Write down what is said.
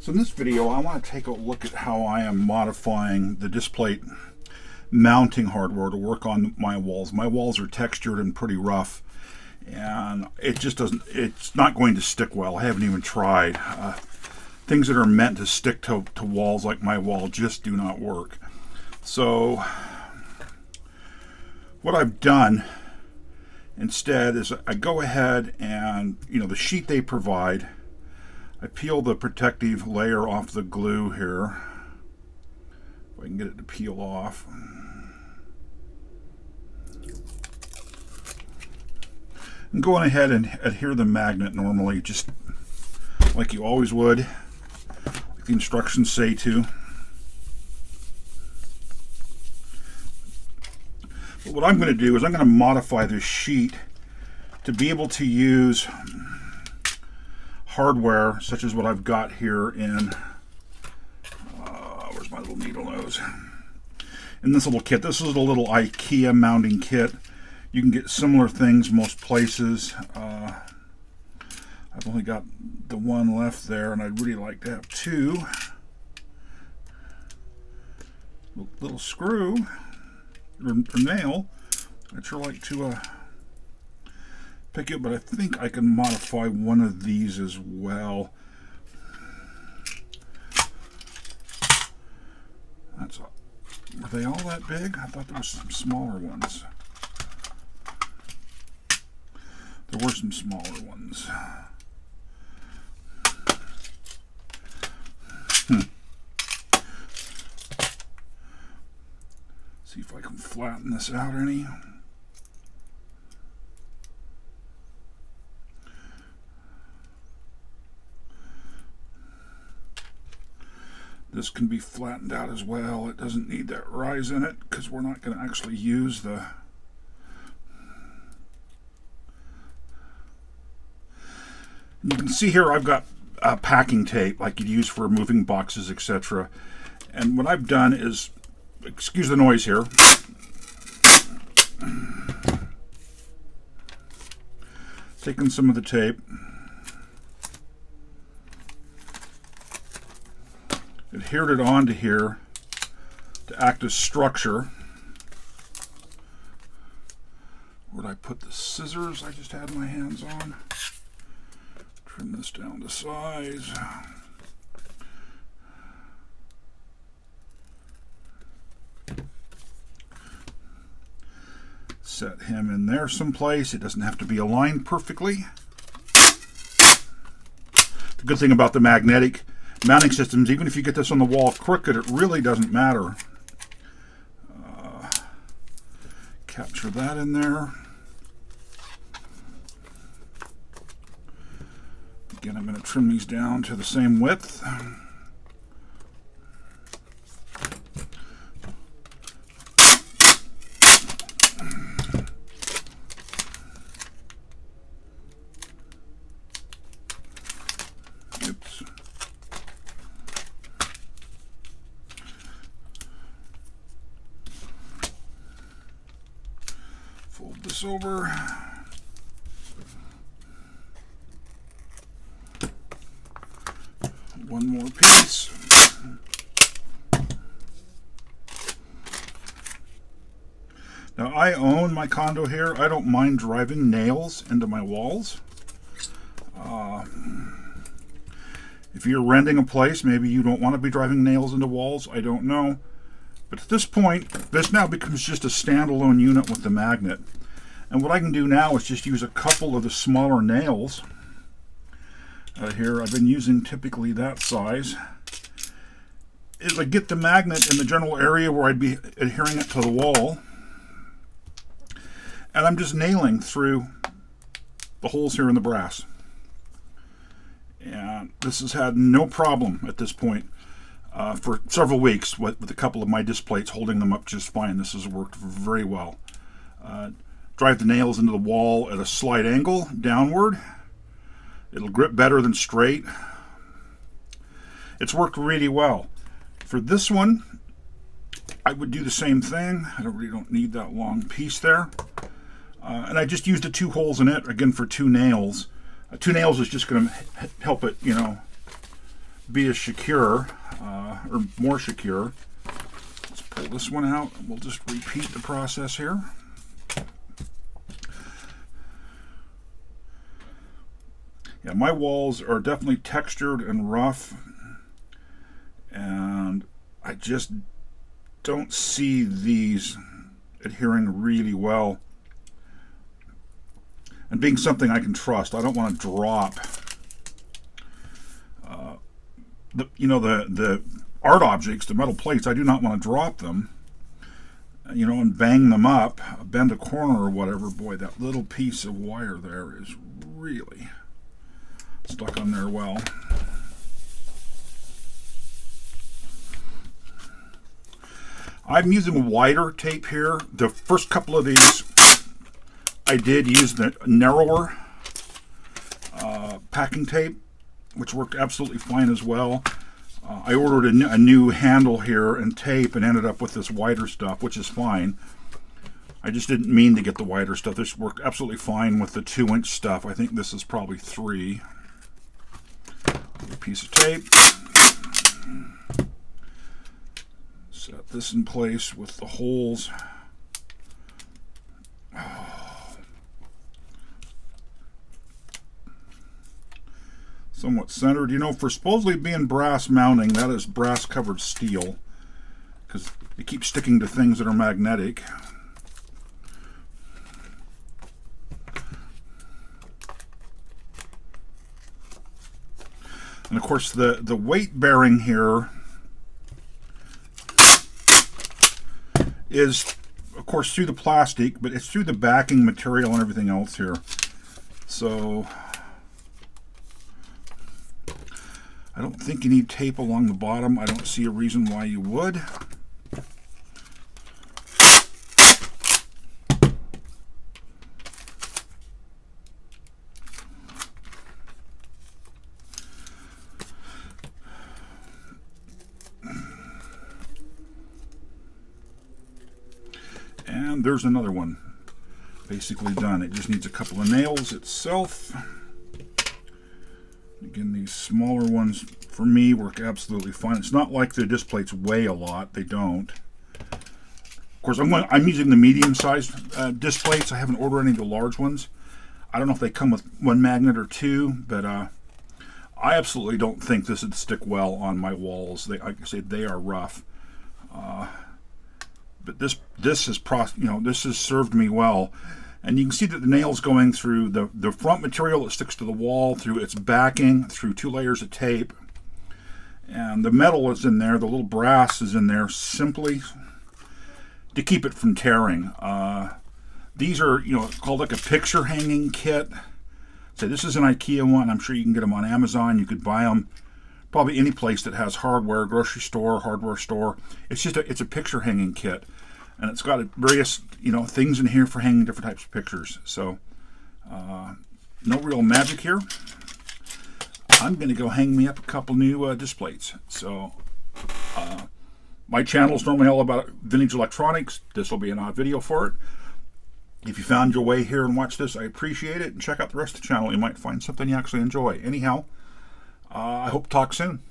So in this video, I want to take a look at how I am modifying the Displate mounting hardware to work on my walls. My walls are textured and pretty rough, and it's not going to stick well. I haven't even tried. Things that are meant to stick to walls like my wall just do not work. So what I've done instead is I go ahead and, the sheet they provide, I peel the protective layer off the glue here. If I can get it to peel off. I'm going ahead and adhere the magnet normally, just like you always would, like the instructions say to. But what I'm going to do is I'm going to modify this sheet to be able to use hardware such as what I've got here in, where's my little needle nose? In this little kit. This is a little IKEA mounting kit. You can get similar things most places. I've only got the one left there, and I'd really like to have two. Little screw or nail. I'd sure like to pick it, but I think I can modify one of these as well. Are they all that big? I thought there were some smaller ones. There were some smaller ones. See if I can flatten this out any. This can be flattened out as well. It doesn't need that rise in it because we're not going to actually use the You can see here I've got packing tape like you'd use for moving boxes, etc. And what I've done is, excuse the noise here, taken some of the tape, adhered it onto here to act as structure. Where'd I put the scissors I just had my hands on? Trim this down to size. Set him in there someplace. It doesn't have to be aligned perfectly. The good thing about the magnetic mounting systems, even if you get this on the wall crooked, it really doesn't matter. Capture that in there. Again, I'm going to trim these down to the same width. Oops. Fold this over. One more piece. Now I own my condo here. I don't mind driving nails into my walls. If you're renting a place, maybe you don't want to be driving nails into walls. I don't know. But at this point, this now becomes just a standalone unit with the magnet. And what I can do now is just use a couple of the smaller nails. Here, I've been using typically that size, is I get the magnet in the general area where I'd be adhering it to the wall, and I'm just nailing through the holes here in the brass. And this has had no problem at this point for several weeks with a couple of my Displates holding them up just fine. This has worked very well. Drive the nails into the wall at a slight angle downward. It'll grip better than straight. It's worked really well. For this one, I would do the same thing. I really don't need that long piece there. And I just used the 2 holes in it, again, for 2 nails. 2 nails is just going to help it, be as secure, or more secure. Let's pull this one out. We'll just repeat the process here. Yeah, my walls are definitely textured and rough, and I just don't see these adhering really well. And being something I can trust, I don't want to drop the art objects, the metal plates. I do not want to drop them, and bang them up, bend a corner or whatever. Boy, that little piece of wire there is really stuck on there well. I'm using wider tape here. The first couple of these I did use the narrower packing tape, which worked absolutely fine as well. I ordered a new handle here and tape and ended up with this wider stuff, which is fine. I just didn't mean to get the wider stuff. This worked absolutely fine with the 2-inch stuff. I think this is probably 3. A piece of tape. Set this in place with the holes. Somewhat centered. For supposedly being brass mounting, that is brass covered steel, because it keeps sticking to things that are magnetic. And of course the weight bearing here is of course through the plastic, but it's through the backing material and everything else here. So I don't think you need tape along the bottom. I don't see a reason why you would. And there's another one basically done. It just needs a couple of nails itself. Again, these smaller ones for me work absolutely fine. It's not like the Displates weigh a lot. They don't. Of course, I'm using the medium-sized Displates. I haven't ordered any of the large ones. I don't know if they come with one magnet or two, but I absolutely don't think this would stick well on my walls. Like I said, they are rough. But this has served me well. And you can see that the nail's going through the front material that sticks to the wall, through its backing, through 2 layers of tape. And the metal is in there, the little brass is in there simply to keep it from tearing. These are, called like a picture hanging kit. So this is an IKEA one. I'm sure you can get them on Amazon. You could buy them probably any place that has hardware, grocery store, hardware store. It's a picture hanging kit. And it's got various, things in here for hanging different types of pictures. So, no real magic here. I'm going to go hang me up a couple new Displates. So, my channel is normally all about vintage electronics. This will be an odd video for it. If you found your way here and watched this, I appreciate it. And check out the rest of the channel. You might find something you actually enjoy. Anyhow, I hope to talk soon.